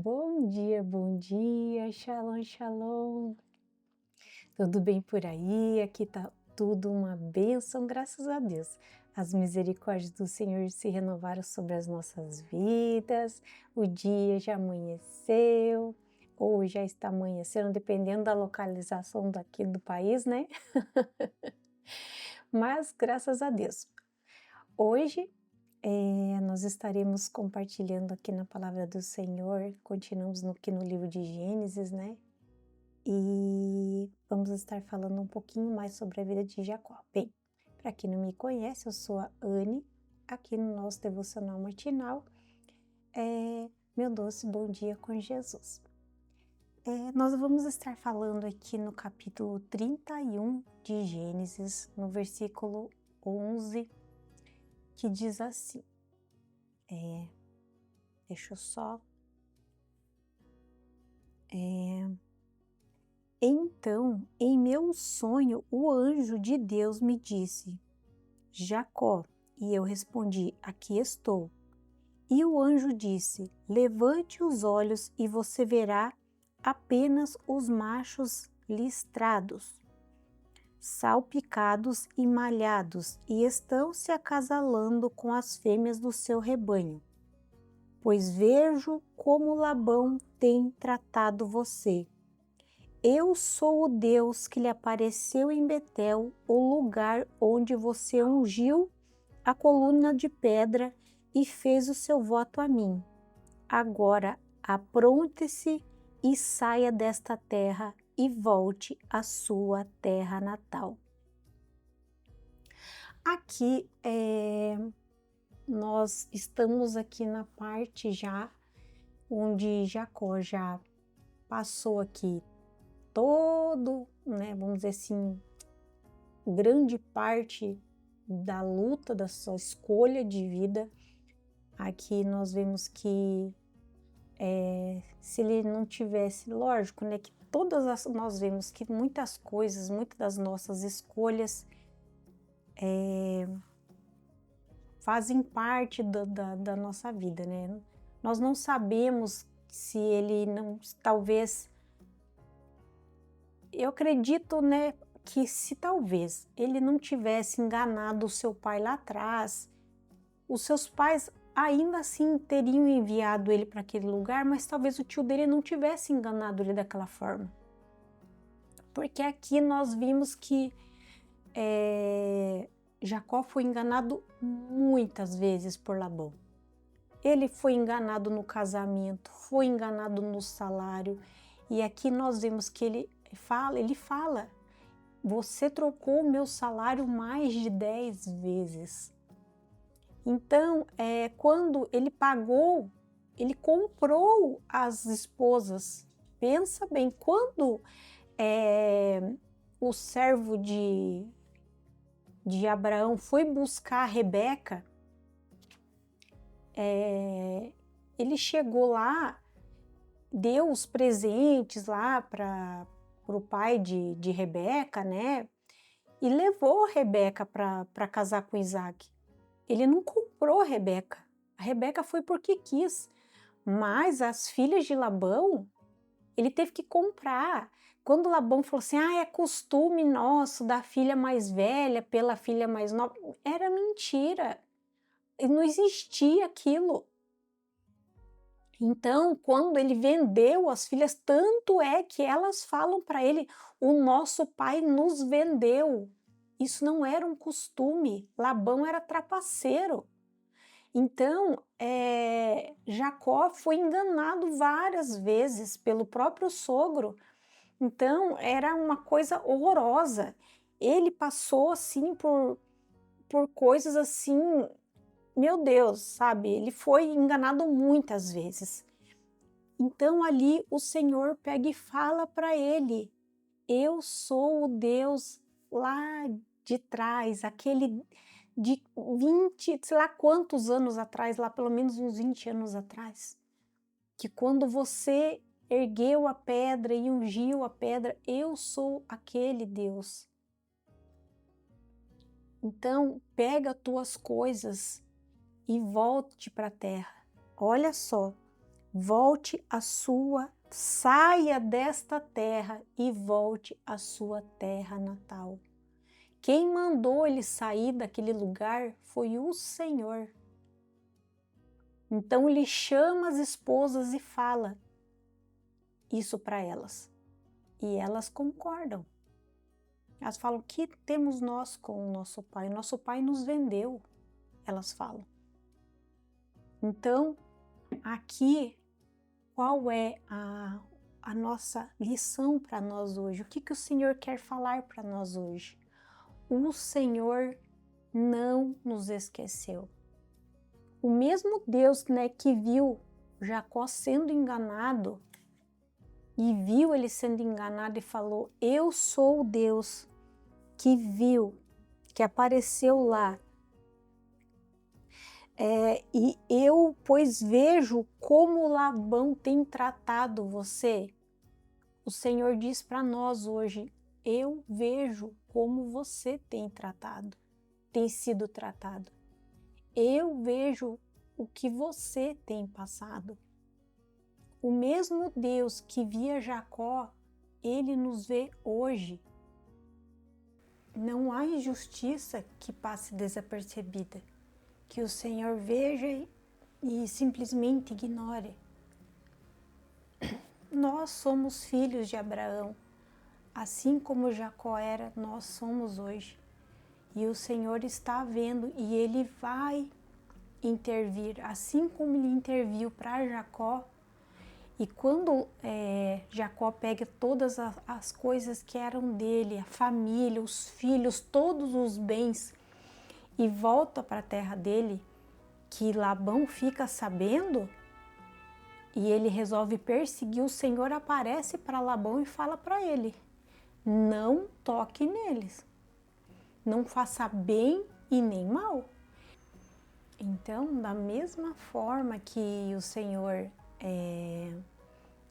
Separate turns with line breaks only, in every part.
Bom dia, shalom, shalom. Tudo bem por aí? Aqui tá tudo uma bênção, graças a Deus. As misericórdias do Senhor se renovaram sobre as nossas vidas. O dia já amanheceu, ou já está amanhecendo, dependendo da localização daqui do país, né? Mas graças a Deus. Hoje nós estaremos compartilhando aqui na palavra do Senhor, continuamos aqui no livro de Gênesis, né? E vamos estar falando um pouquinho mais sobre a vida de Jacó. Bem, para quem não me conhece, eu sou a Anne, aqui no nosso devocional matinal, meu doce bom dia com Jesus. Nós vamos estar falando aqui no capítulo 31 de Gênesis, no versículo 11, que diz assim, deixa eu só... Então, em meu sonho, o anjo de Deus me disse, Jacó, e eu respondi, aqui estou. E o anjo disse, levante os olhos e você verá apenas os machos listrados, salpicados e malhados, e estão se acasalando com as fêmeas do seu rebanho. Pois vejo como Labão tem tratado você. Eu sou o Deus que lhe apareceu em Betel, o lugar onde você ungiu a coluna de pedra e fez o seu voto a mim. Agora apronte-se e saia desta terra e volte à sua terra natal. Aqui nós estamos aqui na parte já onde Jacó já passou aqui todo, né, vamos dizer assim, grande parte da luta, da sua escolha de vida. Aqui nós vemos que se ele não tivesse, lógico, né, que nós vemos que muitas coisas, muitas das nossas escolhas fazem parte da nossa vida, né? Nós não sabemos se ele não, talvez, eu acredito, né, que se talvez ele não tivesse enganado o seu pai lá atrás, os seus pais ainda assim teriam enviado ele para aquele lugar, mas talvez o tio dele não tivesse enganado ele daquela forma. Porque aqui nós vimos que Jacó foi enganado muitas vezes por Labão. Ele foi enganado no casamento, foi enganado no salário, e aqui nós vemos que ele fala, você trocou o meu salário mais de 10 vezes. Então, quando ele pagou, ele comprou as esposas. Pensa bem, quando o servo de Abraão foi buscar a Rebeca, ele chegou lá, deu os presentes lá para o pai de Rebeca, né? E levou a Rebeca para casar com Isaac. Ele não comprou a Rebeca. A Rebeca foi porque quis. Mas as filhas de Labão, ele teve que comprar. Quando Labão falou assim, é costume nosso da filha mais velha pela filha mais nova, era mentira. Não existia aquilo. Então, quando ele vendeu as filhas, tanto é que elas falam para ele, o nosso pai nos vendeu. Isso não era um costume, Labão era trapaceiro. Então, Jacó foi enganado várias vezes pelo próprio sogro. Então, era uma coisa horrorosa. Ele passou, assim, por coisas assim, meu Deus, sabe? Ele foi enganado muitas vezes. Então, ali, o Senhor pega e fala para ele, eu sou o Deus lá de trás, aquele de 20, sei lá quantos anos atrás, lá pelo menos uns 20 anos atrás, que quando você ergueu a pedra e ungiu a pedra, eu sou aquele Deus. Então, pega tuas coisas e volte para a terra. Olha só, saia desta terra e volte à sua terra natal. Quem mandou ele sair daquele lugar foi o Senhor. Então ele chama as esposas e fala isso para elas. E elas concordam. Elas falam: que temos nós com o nosso pai? Nosso pai nos vendeu, elas falam. Então, aqui, qual é a nossa lição para nós hoje? O que o Senhor quer falar para nós hoje? O Senhor não nos esqueceu. O mesmo Deus, né, que viu Jacó sendo enganado e viu ele sendo enganado e falou: eu sou o Deus que viu, que apareceu lá. E eu, pois vejo como Labão tem tratado você. O Senhor diz para nós hoje: eu vejo como você tem sido tratado. Eu vejo o que você tem passado. O mesmo Deus que via Jacó, ele nos vê hoje. Não há injustiça que passe desapercebida, que o Senhor veja e simplesmente ignore. Nós somos filhos de Abraão, assim como Jacó era, nós somos hoje. E o Senhor está vendo e Ele vai intervir, assim como Ele interviu para Jacó. E quando Jacó pega todas as coisas que eram dele, a família, os filhos, todos os bens, e volta para a terra dele, que Labão fica sabendo, e ele resolve perseguir, o Senhor aparece para Labão e fala para ele: não toque neles, não faça bem e nem mal. Então, da mesma forma que o Senhor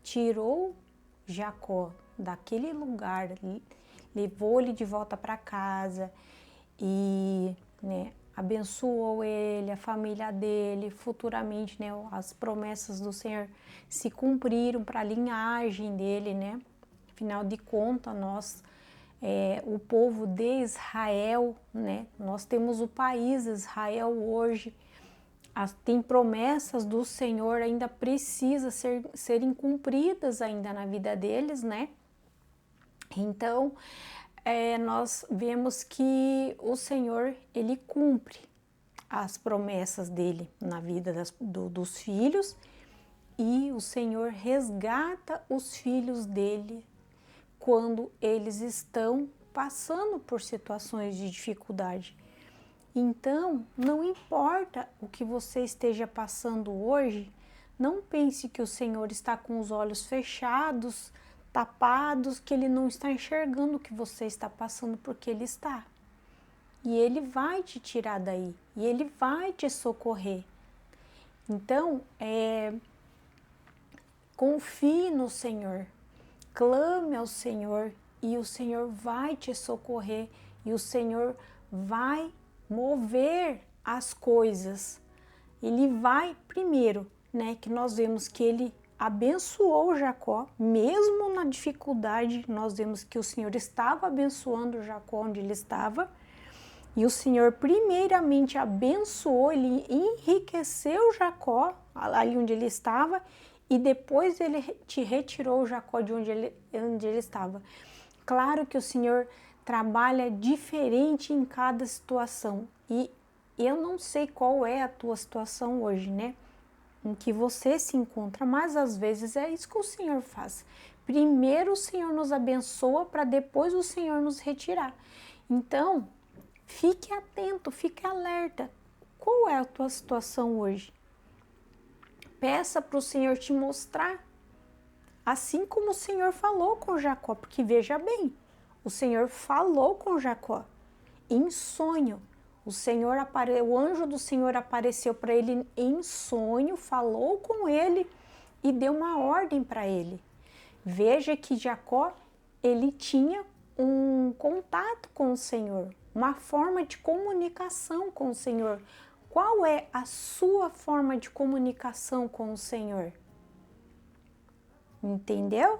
tirou Jacó daquele lugar, levou ele de volta para casa e abençoou ele, a família dele, futuramente, as promessas do Senhor se cumpriram para a linhagem dele, Afinal de contas, nós, o povo de Israel, nós temos o país Israel hoje, tem promessas do Senhor ainda precisa serem cumpridas ainda na vida deles, Então, nós vemos que o Senhor, Ele cumpre as promessas dele na vida dos filhos, e o Senhor resgata os filhos dele quando eles estão passando por situações de dificuldade. Então, não importa o que você esteja passando hoje, não pense que o Senhor está com os olhos fechados, tapados, que Ele não está enxergando o que você está passando, porque Ele está. E Ele vai te tirar daí, e Ele vai te socorrer. Então, confie no Senhor, clame ao Senhor, e o Senhor vai te socorrer, e o Senhor vai mover as coisas. Ele vai, primeiro, que nós vemos que ele abençoou Jacó, mesmo na dificuldade, nós vemos que o Senhor estava abençoando Jacó onde ele estava, e o Senhor primeiramente abençoou, ele enriqueceu Jacó ali onde ele estava, e depois ele te retirou Jacó de onde ele estava. Claro que o Senhor trabalha diferente em cada situação, e eu não sei qual é a tua situação hoje, em que você se encontra, mas às vezes é isso que o Senhor faz. Primeiro o Senhor nos abençoa para depois o Senhor nos retirar. Então, fique atento, fique alerta. Qual é a tua situação hoje? Peça para o Senhor te mostrar, assim como o Senhor falou com Jacó, porque veja bem, o Senhor falou com Jacó em sonho. O anjo do Senhor apareceu para ele em sonho, falou com ele e deu uma ordem para ele. Veja que Jacó, ele tinha um contato com o Senhor, uma forma de comunicação com o Senhor. Qual é a sua forma de comunicação com o Senhor? entendeu?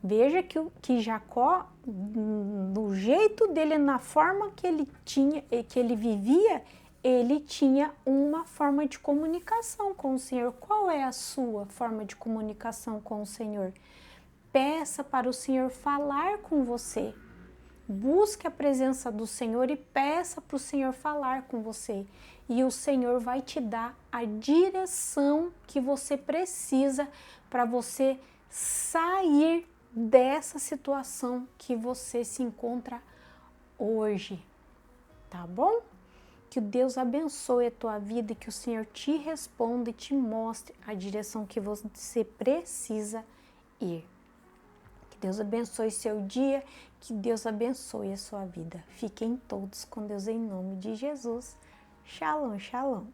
Veja que Jacó, do jeito dele, na forma que ele tinha, que ele vivia, ele tinha uma forma de comunicação com o Senhor. Qual é a sua forma de comunicação com o Senhor? Peça para o Senhor falar com você. Busque a presença do Senhor e peça para o Senhor falar com você. E o Senhor vai te dar a direção que você precisa para você sair dessa situação que você se encontra hoje. Tá bom? Que Deus abençoe a tua vida e que o Senhor te responda e te mostre a direção que você precisa ir. Que Deus abençoe seu dia, que Deus abençoe a sua vida. Fiquem todos com Deus em nome de Jesus. Shalom, shalom.